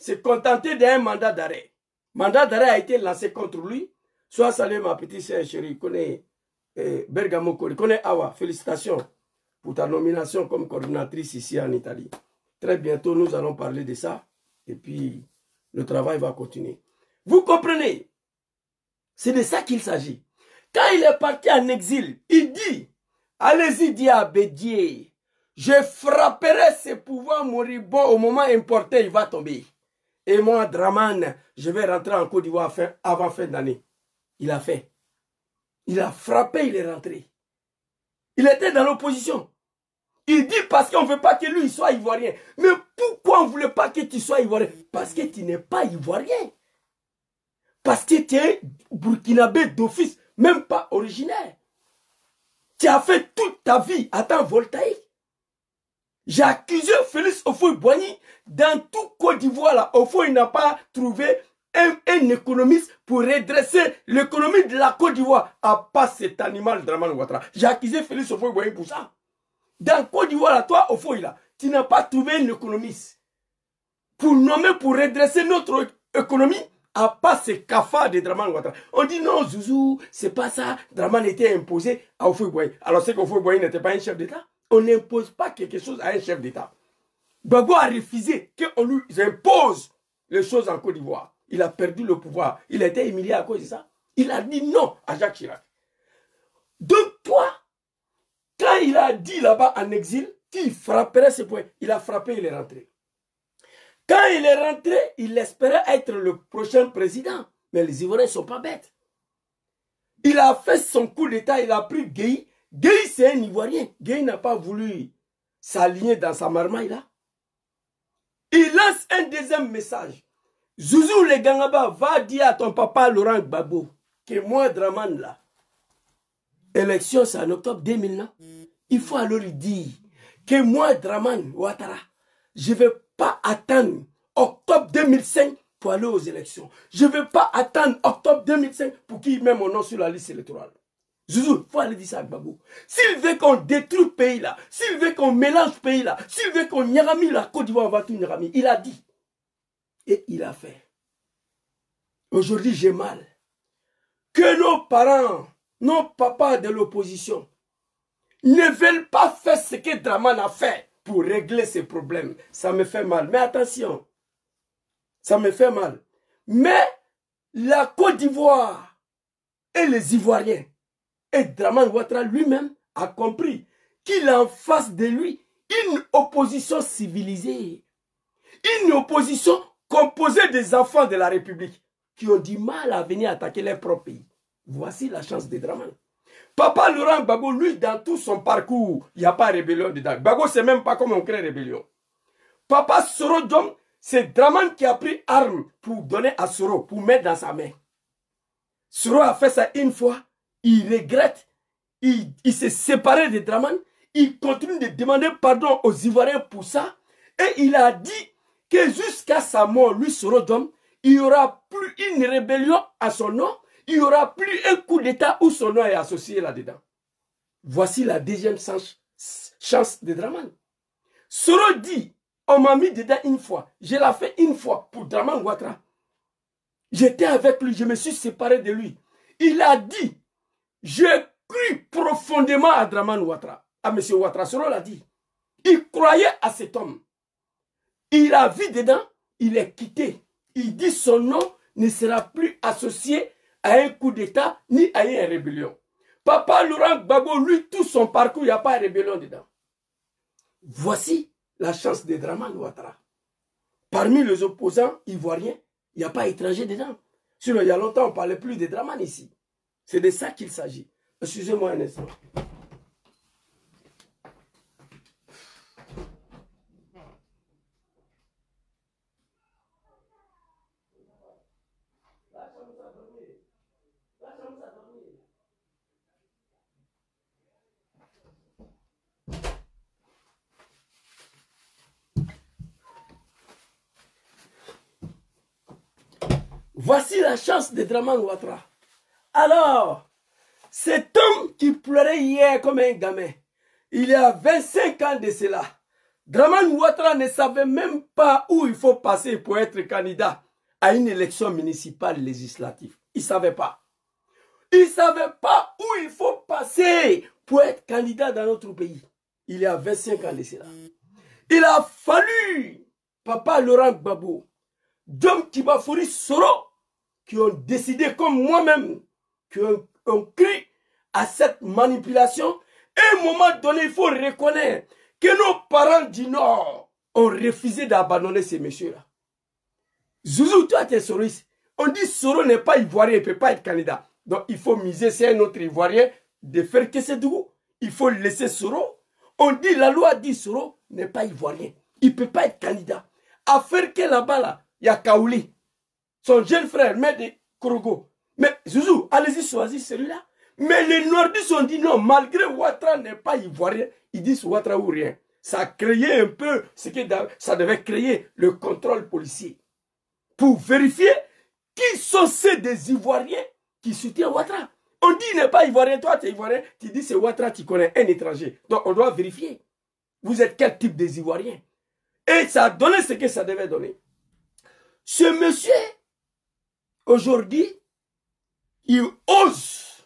se contenter d'un mandat d'arrêt. Mandat d'arrêt a été lancé contre lui. Sois salué ma petite sœur chérie, connais Bergamo Kori, connais Awa, félicitations pour ta nomination comme coordinatrice ici en Italie. Très bientôt, nous allons parler de ça. Et puis, le travail va continuer. Vous comprenez? C'est de ça qu'il s'agit. Quand il est parti en exil, il dit, allez-y, diable, Bédier, je frapperai ses pouvoirs moribonds au moment important, il va tomber. Et moi, Draman, je vais rentrer en Côte d'Ivoire avant fin d'année. Il a fait. Il a frappé, il est rentré. Il était dans l'opposition. Il dit parce qu'on ne veut pas que lui soit ivoirien. Mais pourquoi on ne voulait pas que tu sois ivoirien? Parce que tu n'es pas ivoirien. Parce que tu es burkinabé d'office, même pas originaire. Tu as fait toute ta vie à temps voltaïque. J'ai accusé Félix Houphouët-Boigny dans tout Côte d'Ivoire là. Houphouët, il n'a pas trouvé un économiste pour redresser l'économie de la Côte d'Ivoire, à part cet animal Dramane Ouattara. J'ai accusé Félix Houphouët-Boigny pour ça. Dans Côte d'Ivoire là, toi Houphouët là, tu n'as pas trouvé un économiste pour nommer, pour redresser notre économie, à part ces cafards de Dramane Ouattara. On dit non, Zouzou, c'est pas ça. Dramane était imposé à Houphouët-Boigny. Alors c'est qu'Houphouët-Boigny n'était pas un chef d'État. On n'impose pas quelque chose à un chef d'État. Gbagbo a refusé qu'on lui impose les choses en Côte d'Ivoire. Il a perdu le pouvoir. Il a été humilié à cause de ça. Il a dit non à Jacques Chirac. Donc toi, quand il a dit là-bas en exil qu'il frapperait ses poings, il a frappé, il est rentré. Quand il est rentré, il espérait être le prochain président. Mais les Ivoiriens ne sont pas bêtes. Il a fait son coup d'État, il a pris Gueye. Gueye, c'est un Ivoirien. Gueye n'a pas voulu s'aligner dans sa marmaille là. Il lance un deuxième message. Zouzou le Gangaba, va dire à ton papa Laurent Gbagbo que moi, Dramane là, élection c'est en octobre 2009. Il faut alors lui dire que moi, Dramane Ouattara, je ne vais pas attendre octobre 2005 pour aller aux élections. Je ne vais pas attendre octobre 2005 pour qu'il mette mon nom sur la liste électorale. Zouzou, il faut aller dire ça à Gbagbo. S'il veut qu'on détruise le pays là, s'il veut qu'on mélange le pays là, s'il veut qu'on nyarami la Côte d'Ivoire, on va tout nyarami. Il a dit. Et il a fait. Aujourd'hui, j'ai mal. Que nos parents, nos papas de l'opposition, ne veulent pas faire ce que Dramane a fait pour régler ces problèmes. Ça me fait mal. Mais attention, ça me fait mal. Mais la Côte d'Ivoire et les Ivoiriens, et Dramane Ouattara lui-même a compris qu'il a en face de lui une opposition civilisée. Une opposition composée des enfants de la République qui ont du mal à venir attaquer leur propre pays. Voici la chance de Dramane. Papa Laurent Gbagbo, lui, dans tout son parcours, il n'y a pas de rébellion dedans. Gbagbo, c'est même pas comment on crée rébellion. Papa Soro Diom, c'est Dramane qui a pris arme pour donner à Soro, pour mettre dans sa main. Soro a fait ça une fois. Il regrette, il s'est séparé de Dramane, il continue de demander pardon aux Ivoiriens pour ça, et il a dit que jusqu'à sa mort, lui, Soro Diom, il n'y aura plus une rébellion à son nom, il n'y aura plus un coup d'État où son nom est associé là-dedans. Voici la deuxième chance de Dramane. Soro dit, on m'a mis dedans une fois, je l'ai fait une fois pour Dramane Ouattara. J'étais avec lui, je me suis séparé de lui. Il a dit, j'ai cru profondément à Dramane Ouattara. À M. Ouattara, Soro l'a dit. Il croyait à cet homme. Il a vu dedans, il est quitté. Il dit son nom ne sera plus associé à un coup d'État ni à une rébellion. Papa Laurent Gbagbo, lui, tout son parcours, il n'y a pas de rébellion dedans. Voici la chance de Dramane Ouattara. Parmi les opposants ivoiriens, il n'y a pas d'étrangers dedans. Sinon, il y a longtemps, on ne parlait plus de Dramane ici. C'est de ça qu'il s'agit. Excusez-moi un instant. Voici la chance de Dramane Ouattara. Alors, cet homme qui pleurait hier comme un gamin, il y a 25 ans de cela, Draman Ouattara ne savait même pas où il faut passer pour être candidat à une élection municipale législative. Il ne savait pas. Il ne savait pas où il faut passer pour être candidat dans notre pays. Il y a 25 ans de cela. Il a fallu Papa Laurent Gbagbo, Djom Kibafouri Soro, qui ont décidé comme moi-même, qui ont cru à cette manipulation. Et à un moment donné, il faut reconnaître que nos parents du Nord ont refusé d'abandonner ces messieurs-là. Zouzou, toi, tu es soriste. On dit Soro n'est pas ivoirien, il ne peut pas être candidat. Donc, il faut miser, c'est un autre ivoirien, de faire que c'est doux. Il faut laisser Soro. On dit, la loi dit Soro n'est pas ivoirien. Il ne peut pas être candidat. À faire que là-bas, là, il y a Kaouli, son jeune frère, maître de Korogo. Mais Zouzou, allez-y, choisir celui-là. Mais les Nordistes ont dit non, malgré Ouattara n'est pas ivoirien, ils disent Ouattara ou rien. Ça a créé un peu ce que ça devait créer, le contrôle policier. Pour vérifier qui sont ces des Ivoiriens qui soutiennent Ouattara. On dit il n'est pas ivoirien, toi tu es ivoirien, tu dis c'est Ouattara, tu connais un étranger. Donc on doit vérifier. Vous êtes quel type des Ivoiriens? Et ça a donné ce que ça devait donner. Ce monsieur, aujourd'hui, il ose,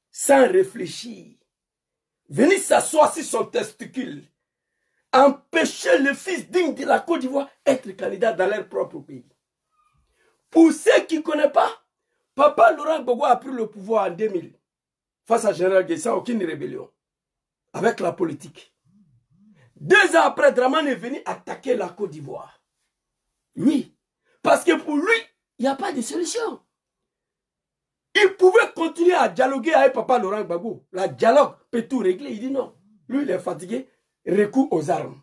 sans réfléchir, venir s'asseoir sur son testicule, empêcher le fils digne de la Côte d'Ivoire d'être candidat dans leur propre pays. Pour ceux qui ne connaissent pas, Papa Laurent Gbagbo a pris le pouvoir en 2000, face à Général Gueye, sans aucune rébellion, avec la politique. 2 ans après, Draman est venu attaquer la Côte d'Ivoire. Oui, parce que pour lui, il n'y a pas de solution. Il pouvait continuer à dialoguer avec Papa Laurent Gbagbo. Le dialogue peut tout régler. Il dit non. Lui, il est fatigué. Recours aux armes.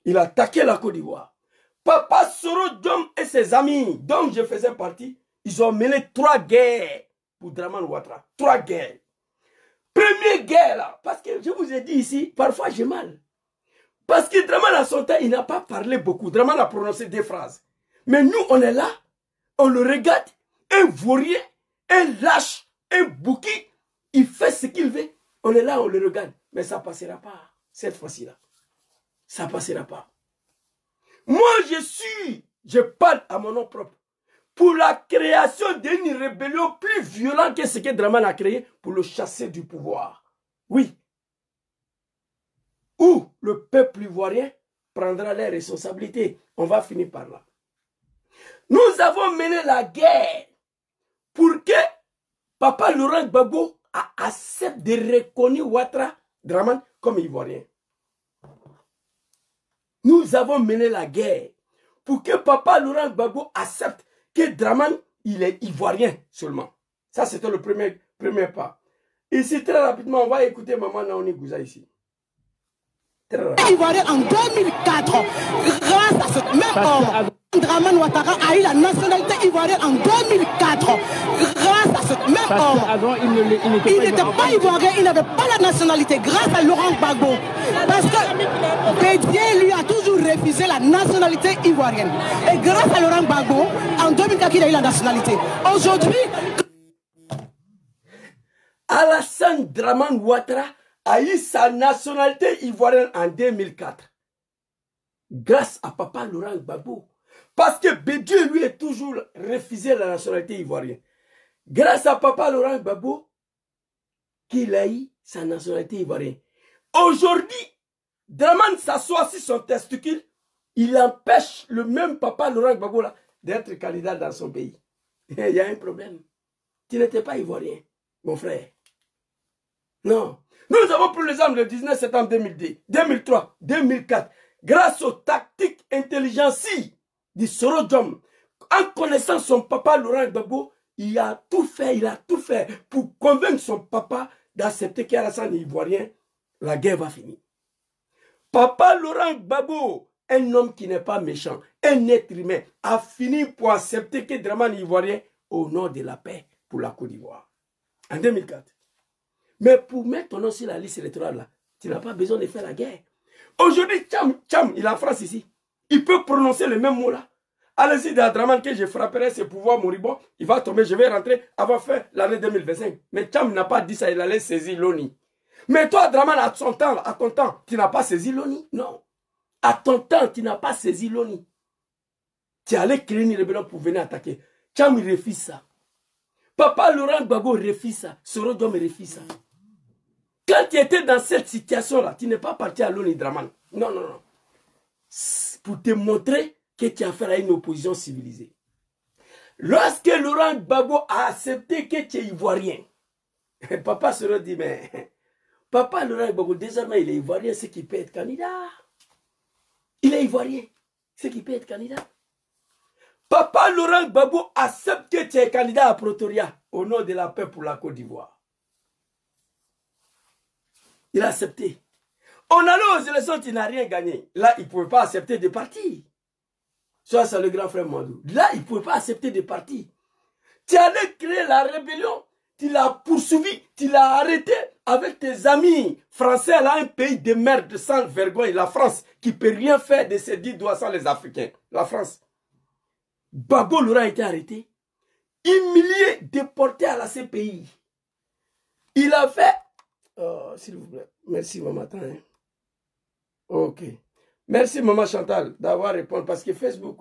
Il a attaqué la Côte d'Ivoire. Papa Soro Djom et ses amis, dont je faisais partie, ils ont mené 3 guerres pour Draman Ouattara. 3 guerres. Première guerre là, parce que je vous ai dit ici, parfois j'ai mal. Parce que Draman à son temps, il n'a pas parlé beaucoup. Draman a prononcé 2 phrases. Mais nous, on est là, on le regarde, un vaurien, un lâche, un bouki, il fait ce qu'il veut. On est là, on le regarde. Mais ça ne passera pas, cette fois-ci-là. Ça ne passera pas. Moi, je parle à mon nom propre, pour la création d'une rébellion plus violente que ce que Draman a créé pour le chasser du pouvoir. Oui. Où le peuple ivoirien prendra les responsabilités. On va finir par là. Nous avons mené la guerre pour que Papa Laurent Gbagbo accepte de reconnaître Ouattara, Draman, comme ivoirien. Nous avons mené la guerre pour que Papa Laurent Gbagbo accepte que Draman, il est ivoirien seulement. Ça, c'était le premier pas. Ici, très rapidement, on va écouter Maman Naouni Gouza ici. Ivoirien en 2004, grâce à ce même homme, Draman Ouattara a eu la nationalité ivoirienne en 2004. Grâce à ce même homme, il n'était pas ivoirien, il n'avait pas la nationalité. Grâce à Laurent Gbagbo, parce que Bédier lui a toujours refusé la nationalité ivoirienne. Et grâce à Laurent Gbagbo, en 2004, il a eu la nationalité. Aujourd'hui, Alassane Draman Ouattara a eu sa nationalité ivoirienne en 2004. Grâce à Papa Laurent Gbagbo. Parce que Bédieu lui a toujours refusé la nationalité ivoirienne. Grâce à Papa Laurent Gbagbo, qu'il a eu sa nationalité ivoirienne. Aujourd'hui, Draman s'assoit sur son testicule, il empêche le même Papa Laurent Gbagbo d'être candidat dans son pays. Il y a un problème. Tu n'étais pas ivoirien, mon frère. Non. Nous avons pris l'exemple le 19 septembre 2002, 2003, 2004. Grâce aux tactiques intelligentielles du Soro Djom, en connaissant son papa Laurent Gbagbo, il a tout fait pour convaincre son papa d'accepter qu'Alassane est ivoirien, la guerre va finir. Papa Laurent Gbagbo, un homme qui n'est pas méchant, un être humain, a fini pour accepter que Draman est ivoirien au nom de la paix pour la Côte d'Ivoire. En 2004. Mais pour mettre ton nom sur la liste électorale, là, tu n'as pas besoin de faire la guerre. Aujourd'hui, Tcham, il est en France ici. Il peut prononcer le même mot là. Allez-y dans Draman que je frapperai ses pouvoirs moribonds. Il va tomber, je vais rentrer avant faire l'année 2025. Mais Tcham n'a pas dit ça, il allait saisir l'ONI. Mais toi, Draman, à ton temps, tu n'as pas saisi l'ONI. Non. À ton temps, tu n'as pas saisi l'ONI. Tu es allé créer une rébellion pour venir attaquer. Tcham, il refuse ça. Papa Laurent Gbagbo refuse ça. Soro Diom refuse ça. Quand tu étais dans cette situation-là, tu n'es pas parti à l'ONI, Draman. Non, non, non. Pour te montrer que tu as affaire à une opposition civilisée. Lorsque Laurent Gbagbo a accepté que tu es ivoirien, papa Soro dit, mais papa Laurent Gbagbo, désormais il est ivoirien, c'est qui peut être candidat. Il est ivoirien, c'est qui peut être candidat. Papa Laurent Gbagbo accepte que tu es candidat à Pretoria au nom de la paix pour la Côte d'Ivoire. Il a accepté. On allait aux élections, tu n'as rien gagné. Là, il ne pouvait pas accepter de partir. Soit c'est le grand frère Mandou. Là, il ne pouvait pas accepter de partir. Tu allais créer la rébellion, tu l'as poursuivi, tu l'as arrêté avec tes amis français, là, un pays de merde sans vergogne, la France, qui ne peut rien faire de ses 10 doigts sans les Africains. La France. Gbagbo Laurent a été arrêté, humilié, déporté à la CPI. Il a fait... Oh, s'il vous plaît. Merci, maman. Attends, hein. Ok. Merci, maman Chantal, d'avoir répondu. Parce que Facebook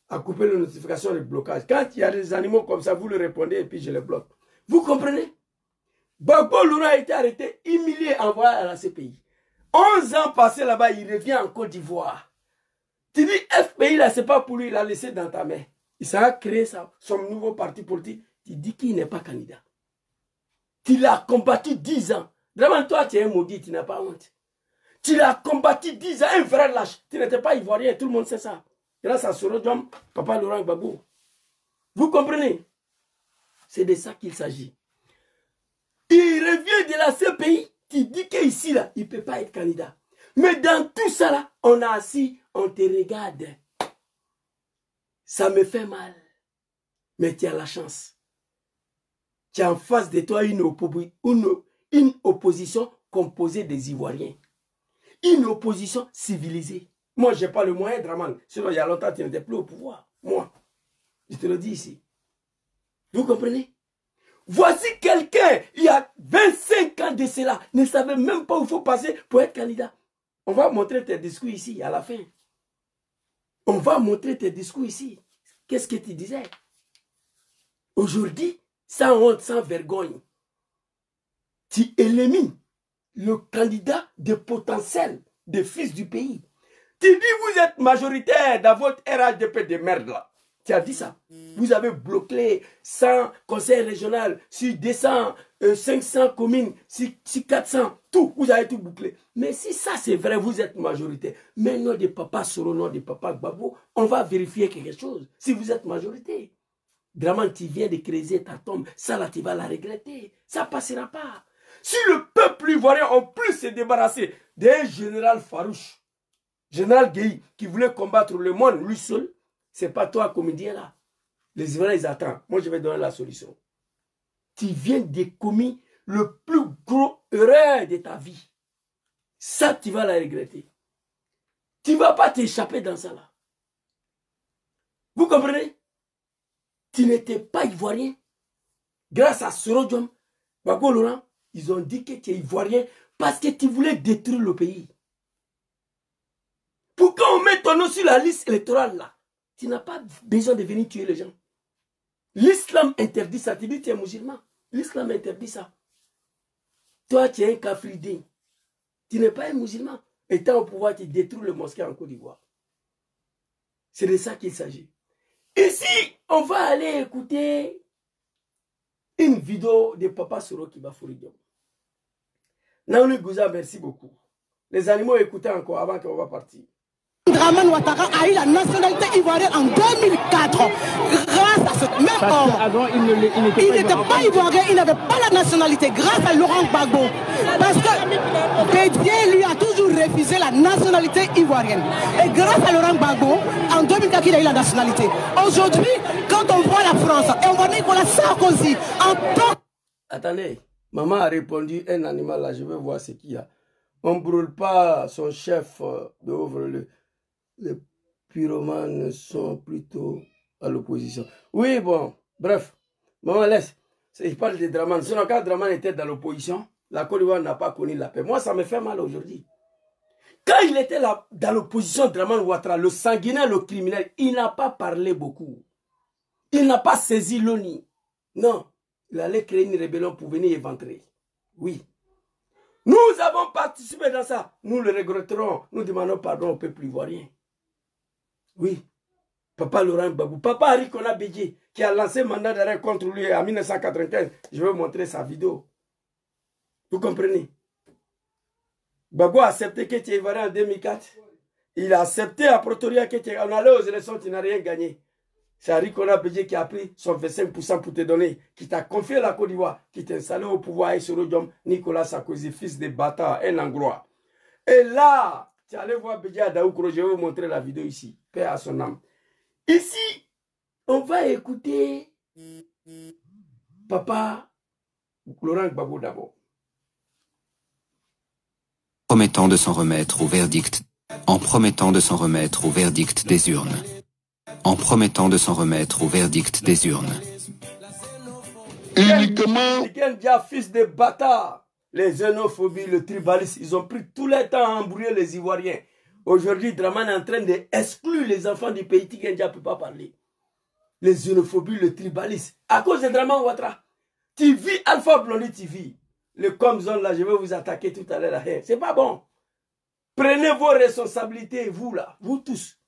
a coupé les notifications de blocage. Quand il y a des animaux comme ça, vous le répondez et puis je les bloque. Vous comprenez? Gbagbo Laurent a été arrêté, humilié, envoyé à la CPI. 11 ans passés là-bas, il revient en Côte d'Ivoire. Tu dis, FPI, là, c'est pas pour lui, il a laissé dans ta main. Il s'est créé son nouveau parti politique. Tu dis qu'il n'est pas candidat. Tu l'as combattu 10 ans. Vraiment, toi, tu es un maudit, tu n'as pas honte. Tu l'as combattu 10 ans, un vrai lâche. Tu n'étais pas ivoirien, tout le monde sait ça. Grâce à Soro Diom, papa Laurent Gbagbo. Vous comprenez? C'est de ça qu'il s'agit. Il revient de la CPI, tu dis qu'ici, là, il ne peut pas être candidat. Mais dans tout ça, là, on a assis, on te regarde. Ça me fait mal. Mais tu as la chance. Tu as en face de toi une opposition composée des Ivoiriens. Une opposition civilisée. Moi, je n'ai pas le moyen, Draman. Sinon, il y a longtemps, tu n'étais plus au pouvoir. Moi, je te le dis ici. Vous comprenez? Voici quelqu'un, il y a 25 ans de cela, ne savait même pas où il faut passer pour être candidat. On va montrer tes discours ici, à la fin. On va montrer tes discours ici. Qu'est-ce que tu disais? Aujourd'hui, sans honte, sans vergogne, tu élimines le candidat de potentiel des fils du pays. Tu dis vous êtes majoritaire dans votre RHDP de merde là. Tu as dit ça. Vous avez bloqué 100 conseils régionaux sur 200, 500 communes, sur 400, tout. Vous avez tout bouclé. Mais si ça c'est vrai, vous êtes majoritaire. Mais non de papa Soro, non de papa Gbagbo, on va vérifier quelque chose. Si vous êtes majoritaire. Vraiment, tu viens de creuser ta tombe. Ça là, tu vas la regretter. Ça ne passera pas. Si le peuple ivoirien en plus se débarrasser d'un général farouche, général Gueye, qui voulait combattre le monde lui seul, c'est pas toi, comédien là. Les Ivoiriens, ils attendent. Moi, je vais donner la solution. Tu viens de commettre le plus gros erreur de ta vie. Ça, tu vas la regretter. Tu ne vas pas t'échapper dans ça là. Vous comprenez? Tu n'étais pas ivoirien. Grâce à Soro Diom, Gbagbo Laurent, ils ont dit que tu es ivoirien parce que tu voulais détruire le pays. Pourquoi on met ton nom sur la liste électorale là? Tu n'as pas besoin de venir tuer les gens. L'islam interdit ça. Tu dis que tu es musulman. L'islam interdit ça. Toi, tu es un kafridé. Tu n'es pas un musulman. Étant au pouvoir, tu détruis le mosquée en Côte d'Ivoire. C'est de ça qu'il s'agit. Ici, on va aller écouter une vidéo de Papa Soro qui va fourrer Diom. Naouni Gouza, merci beaucoup. Les animaux écoutaient encore avant qu'on va partir. Draman Ouattara a eu la nationalité ivoirienne en 2004 grâce à ce même homme. Avant, il n'était pas ivoirien, il n'avait pas la nationalité grâce à Laurent Gbagbo. Parce que Bédier lui a toujours refusé la nationalité ivoirienne. Et grâce à Laurent Gbagbo, en 2004, il a eu la nationalité. Aujourd'hui, quand on voit la France et on voit Nicolas Sarkozy en tant... Attendez, maman a répondu, un animal là, je veux voir ce qu'il y a. On ne brûle pas son chef de ouvre-le. Les pyromanes sont plutôt à l'opposition. Oui, bon, bref. Maman, laisse. Je parle de Draman. Sinon, quand Draman était dans l'opposition, la Côte d'Ivoire n'a pas connu la paix. Moi, ça me fait mal aujourd'hui. Quand il était là, dans l'opposition, Dramane Ouattara, le sanguinaire, le criminel, il n'a pas parlé beaucoup. Il n'a pas saisi l'ONU. Non. Il allait créer une rébellion pour venir éventrer. Oui. Nous avons participé dans ça. Nous le regretterons. Nous demandons pardon au peuple ivoirien. Oui. Papa Laurent Gbagbo. Papa Arikona Bédié, qui a lancé mandat d'arrêt contre lui en 1995. Je vais vous montrer sa vidéo. Vous comprenez? Gbagbo a accepté que tu es ivoirien en 2004. Il a accepté à Pretoria que tu es... On allait aux élections, tu n'as rien gagné. C'est Arikona Bédié qui a pris son 25% pour te donner, qui t'a confié la Côte d'Ivoire, qui t'a installé au pouvoir et sur le diom Nicolas Sarkozy, fils de bâtard, un Angrois. Et là, tu allais voir Bédié à Daoukro, je vais vous montrer la vidéo ici. Paix à son âme. Ici, on va écouter Papa Laurent Gbagbo d'abord. Promettant de s'en remettre au verdict, en promettant de s'en remettre au verdict des urnes. En promettant de s'en remettre au verdict des urnes. Uniquement... fils de bâtard. Les xénophobies, le tribalisme, ils ont pris tout le temps à embrouiller les Ivoiriens. Aujourd'hui, Dramane est en train d'exclure les enfants du pays. Tikendia ne peut pas parler. Les xénophobies, le tribalisme. À cause de Dramane Ouattara. TV, Alpha Blondy TV. Le Comzone là, je vais vous attaquer tout à l'heure. C'est pas bon. Prenez vos responsabilités, vous là, vous tous.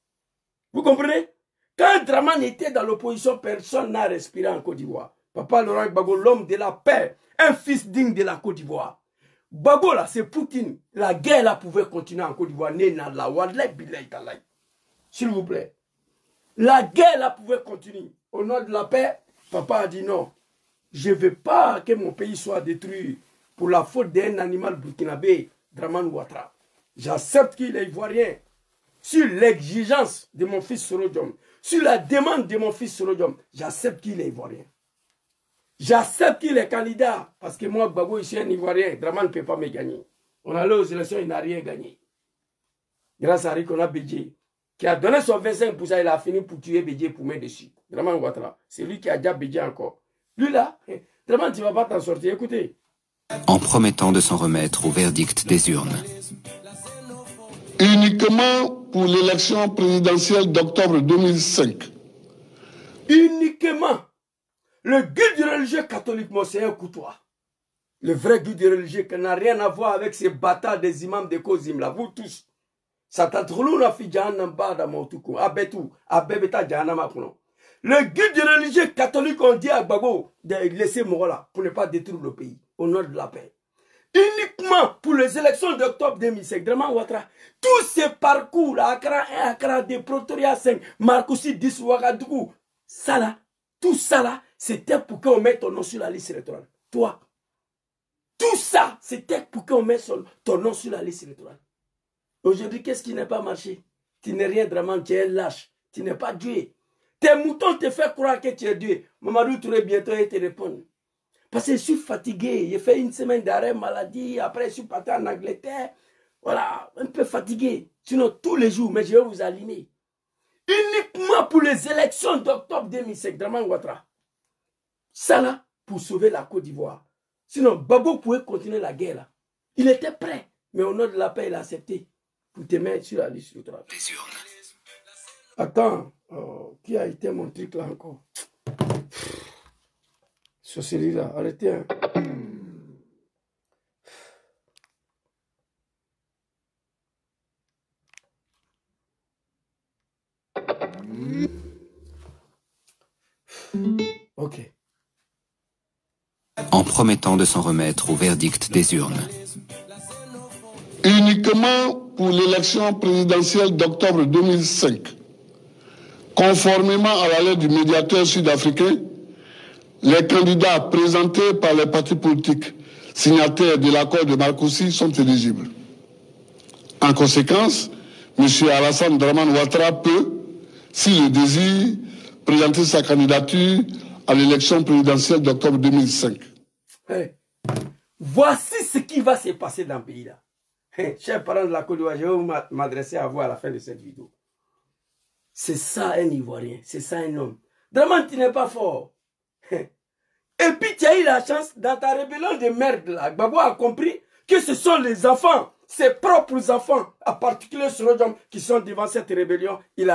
Vous comprenez? Quand Dramane était dans l'opposition, personne n'a respiré en Côte d'Ivoire. Papa Laurent Gbagbo, l'homme de la paix, un fils digne de la Côte d'Ivoire. Gbagbo là, c'est Poutine. La guerre là pouvait continuer en Côte d'Ivoire. S'il vous plaît. La guerre là pouvait continuer. Au nom de la paix, papa a dit non. Je ne veux pas que mon pays soit détruit pour la faute d'un animal burkinabé, Dramane Ouattara. J'accepte qu'il est ivoirien. Sur l'exigence de mon fils Sorodium, sur la demande de mon fils Sorodium, j'accepte qu'il est ivoirien. J'accepte qu'il est candidat. Parce que moi, Gbagbo, je suis un ivoirien. Dramane ne peut pas me gagner. On allait aux élections, il n'a rien gagné. Grâce à Arikona Bédié, qui a donné son 25%, il a fini pour tuer Bédié pour mettre dessus. Dramane Ouattara. C'est lui qui a déjà Bédié encore. Lui là, Dramane, tu ne vas pas t'en sortir. Écoutez. En promettant de s'en remettre au verdict des urnes. Uniquement pour l'élection présidentielle d'octobre 2005. Uniquement. Le guide religieux catholique, moi, c'est un couteau. Le vrai guide religieux qui n'a rien à voir avec ces bâtards des imams de Kozim, là, vous tous. Le guide religieux catholique, on dit à Gbagbo de laisser mourir là, pour ne pas détruire le pays, au nom de la paix. Uniquement pour les élections d'octobre 2005, Dramane Ouattara, tous ces parcours, là, Accra 1, Accra 2, Pretoria 5, Marcoussis 10, Ouagadougou, ça là, tout ça là, c'était pour qu'on mette ton nom sur la liste électorale. Toi, tout ça, c'était pour qu'on mette ton nom sur la liste électorale. Aujourd'hui, qu'est-ce qui n'a pas marché? Tu n'es rien, Dramane, tu es un lâche, tu n'es pas Dieu. Tes moutons te font croire que tu es Dieu. Mamadou Touré bientôt il te répond. Parce que je suis fatigué. J'ai fait une semaine d'arrêt maladie. Après, je suis parti en Angleterre. Voilà, un peu fatigué. Sinon, tous les jours, mais je vais vous aligner. Uniquement pour les élections d'octobre 2005, Dramane Ouattara. Ça là, pour sauver la Côte d'Ivoire. Sinon, Gbagbo pouvait continuer la guerre là. Il était prêt. Mais au nom de la paix, il a accepté. Pour te mettre sur la liste électorale. Attends, qui a été mon truc là encore? Sur celui-là, arrêtez. Hein. Ok. En promettant de s'en remettre au verdict des urnes. Uniquement pour l'élection présidentielle d'octobre 2005. Conformément à la lettre du médiateur sud-africain, les candidats présentés par les partis politiques signataires de l'accord de Marcoussis sont éligibles. En conséquence, M. Alassane Dramane Ouattara peut, s'il le désire, présenter sa candidature à l'élection présidentielle d'octobre 2005. Hey. Voici ce qui va se passer dans le pays là. Hey, chers parents de la Côte d'Ivoire, je vais m'adresser à vous à la fin de cette vidéo. C'est ça un Ivoirien, c'est ça un homme. Dramane, tu n'es pas fort. Et puis tu as eu la chance, dans ta rébellion de merde là, Gbagbo a compris que ce sont les enfants, ses propres enfants, en particulier Sorojom, qui sont devant cette rébellion. Il a